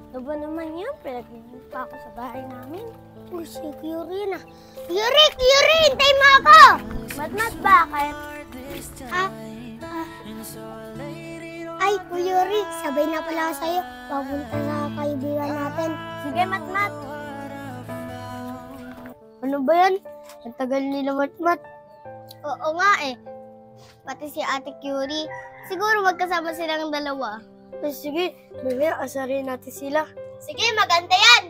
Ano ba naman yan? Pinag-inig pa ako sa bahay namin. Uy, si Kyuri na. Kyuri! Hintay mo ako! Matmat, bakit? Ay, Kyuri, sabay na pala ako sa'yo. Papunta sa kaibigan natin. Sige, Matmat. Ano ba yan? Ang tagal nila, Matmat. Oo nga eh. Pati si Ate Kyuri. Siguro magkasama silang dalawa. Sige, mamaya asarin natin sila. Sige, maganda yan!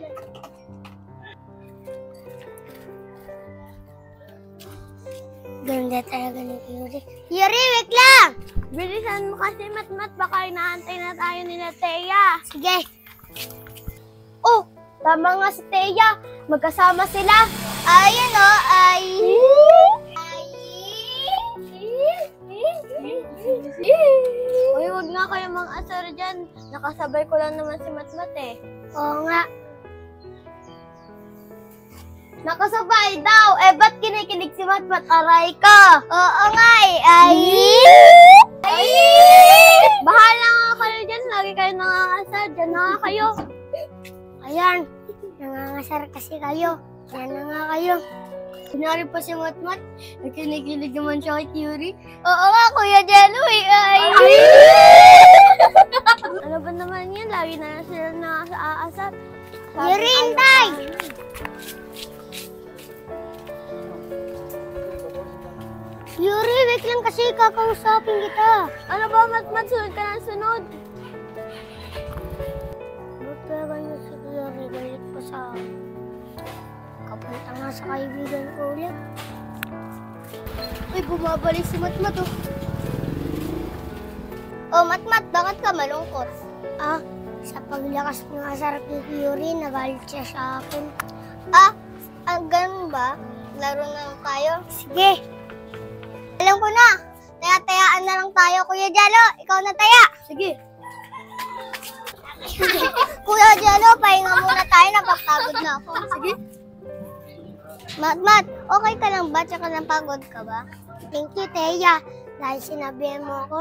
Ganda talaga ni Kyuri. Kyuri, wait lang! Bilisan mo kasi, Matmat. Baka inaantay na tayo ni Thea. Sige. Oh, tama nga si Thea. Magkasama sila. Ayun o, ay... Uy, huwag nga kayo mang-asar dyan. Nakasabay ko lang naman si Matmat eh. Oo nga. Nakasabay daw. Eh, ba't kinikilig si Matmat? Aray ka. Oo nga eh, ay... Bahala nga kayo dyan. Lagi kayo nangangasar. Dyan na nga kayo. Ayan, nangangasar kasi kayo. Yan na nga kayo. Kunyari pa si Matmat. Kinikilig naman siya kay Kyuri. Oo nga, Kuya Jello eh, ay... Ano ba naman yan? Lagi na lang sila nakakaasar. Kyuri, hintay! Kyuri, wait lang kasi kakausapin kita. Ano ba, Matmat? Sunod ka na sunod. Ba't kaya kayo si Kyuri? Galit pa sa akin. Kapunta nga sa kaibigan ko ulit. Uy, bumabalik si Matmat oh. Oh, Matmat, bakit ka malungkot? Sa paglakas ng asar kay Kyuri, nagalit siya sa akin. Ganun ba? Laro na lang tayo? Sige. Alam ko na. Taya-tayaan na lang tayo, Kuya Jello. Ikaw na taya. Sige. Kuya Jello, pahinga muna tayo. Napapagod na ako. Sige. Matmat, okay ka lang ba? Tsaka napagod ka ba? Thank you, Teya. Dahil sinabihan mo ako,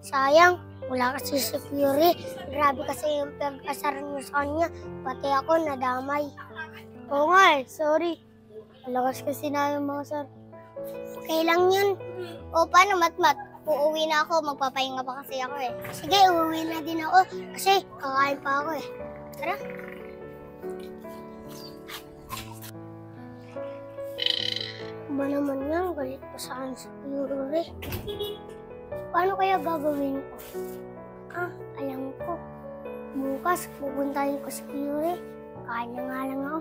sayang, wala kasi si Kyuri. Grabe kasi yung pag-asaran mo sa kanya. Pati ako nadamay. Oo nga eh, sorry. Malakas kasi namin mga sir. Okay lang yun. O paano, Matmat? Uuwi na ako, magpapahinga pa kasi ako eh. Sige, uuwi na din ako kasi kakain pa ako eh. Tara. Ba naman yan, galit pa sa akin sa Kyuri. Paano kaya gagawin ko? Alam ko. Bukas, pupuntahin ko sa Kyuri. Kain na nga lang ako.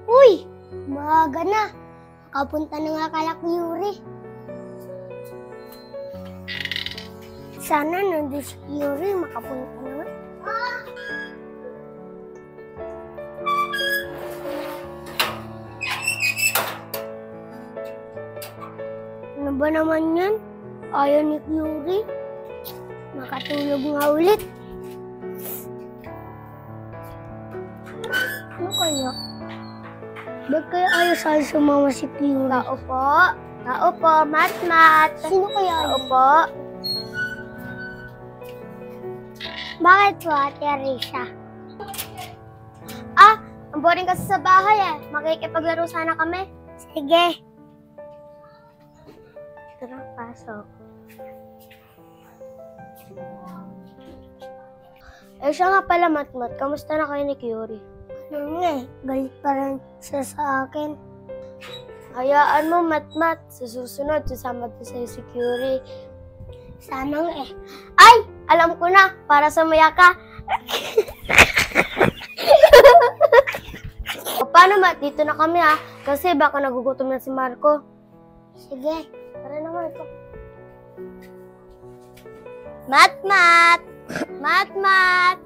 Uy! Maaga na. Makapunta na nga kala Kyuri. Sana nandun si Kyuri, makapunta na nga. Ano ba naman yan? Ayaw ni Kyuri. Makatulog nga ulit. Ano kaya? Ba't kaya ayaw sa'yo sumama si Kyuri? Tao po. Tao po, Matmat. Sino kaya Tao yun? po. Bakit po, Ate Arisha? Ang boring kasi sa bahay eh. Makikipaglaro sana kami. Sige. Tara, pasok. Eh siya nga pala, Matmat. Kamusta na kayo ni Kyuri? Ano nga eh, galit pa rin siya sa akin. Hayaan mo, Matmat. Sa susunod, sasama din sa'yo si Kyuri. Sana nga eh. Ay! Alam ko na, para sumaya ka. O paano, Mat? Dito na kami ha. Kasi baka nagugutom na si Marco. Sige. Tara na, Marco. Matmat! Matmat!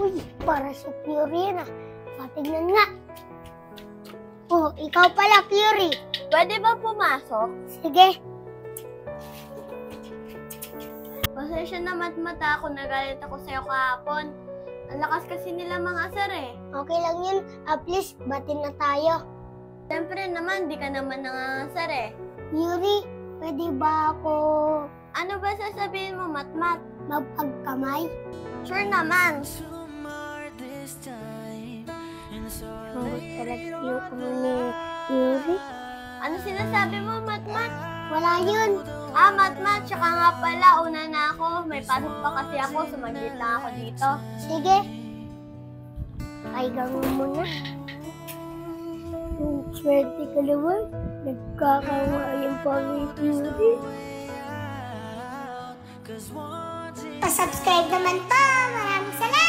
Uy, para si Kyuri na. Patignan nga. Oh, ikaw pala, Kyuri. Pwede ba pumasok? Sige. Pasensya na, Matmat, ako nagalit ako sa'yo kahapon. Ang lakas kasi nila mga asar eh. Okay lang yun. At least, batin na tayo. Siyempre naman, di ka naman nangangasar eh. Yuri, pwede ba ako Ano ba sasabihin mo, Matmat? magpagkamay? Sure naman. Bawat talaga yung ni Yuri. Ano sinasabi mo, Matmat? Wala yun. Matmat, tsaka nga pala, una na ako. May pasok pa kasi ako, sumaglit lang ako dito. Sige. Ay, gawin mo na. Swerte ka naman. Nagkakawayan pa ni Yuri. Pa-subscribe naman po. Maraming salamat.